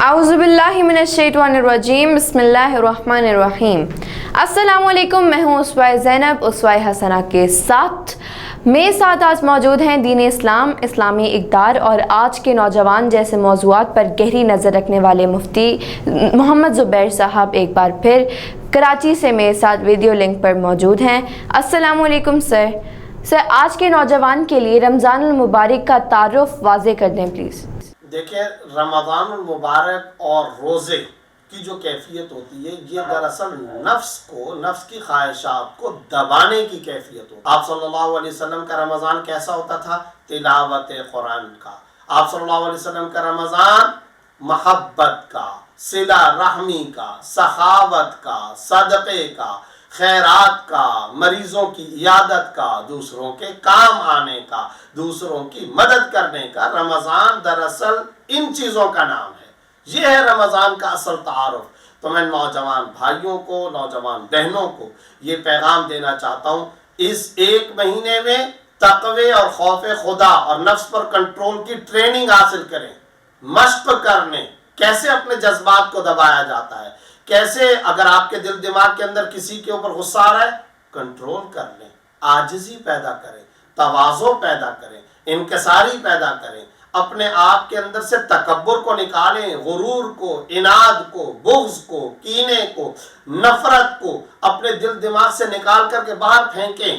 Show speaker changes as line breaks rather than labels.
اعوذ باللہ من الشیطان الرجیم بسم اللہ الرحمن الرحیم۔ السلام علیکم، میں ہوں اسوہ زینب اسوہ حسنہ کے ساتھ۔ میرے ساتھ آج موجود ہیں دین اسلام، اسلامی اقدار اور آج کے نوجوان جیسے موضوعات پر گہری نظر رکھنے والے مفتی محمد زبیر صاحب ایک بار پھر کراچی سے میرے ساتھ ویڈیو لنک پر موجود ہیں۔ السلام علیکم سر۔ آج کے نوجوان کے لیے رمضان المبارک کا تعارف واضح کر دیں پلیز۔
دیکھیں، رمضان المبارک اور روزے کی جو کیفیت ہوتی ہے یہ دراصل نفس کی خواہشات کو دبانے کی کیفیت ہوتی ہے۔ آپ صلی اللہ علیہ وسلم کا رمضان کیسا ہوتا تھا؟ تلاوت قرآن کا۔ آپ صلی اللہ علیہ وسلم کا رمضان محبت کا، صلہ رحمی کا، سخاوت کا، صدقے کا، خیرات کا، مریضوں کی عیادت کا، دوسروں کے کام آنے کا، دوسروں کی مدد کرنے کا۔ رمضان دراصل ان چیزوں کا نام ہے۔ یہ ہے رمضان کا اصل تعارف۔ تو میں نوجوان بھائیوں کو، نوجوان بہنوں کو یہ پیغام دینا چاہتا ہوں، اس ایک مہینے میں تقوی اور خوف خدا اور نفس پر کنٹرول کی ٹریننگ حاصل کریں، مشق کرنے، کیسے اپنے جذبات کو دبایا جاتا ہے، کیسے اگر آپ کے دل دماغ کے اندر کسی کے اوپر غصہ آ رہا ہے کنٹرول کر لیں، عاجزی پیدا کریں، تواضع پیدا کریں، انکساری پیدا کریں، اپنے آپ کے اندر سے تکبر کو نکالیں، غرور کو، عناد کو، بغض کو، کینے کو، نفرت کو اپنے دل دماغ سے نکال کر کے باہر پھینکیں۔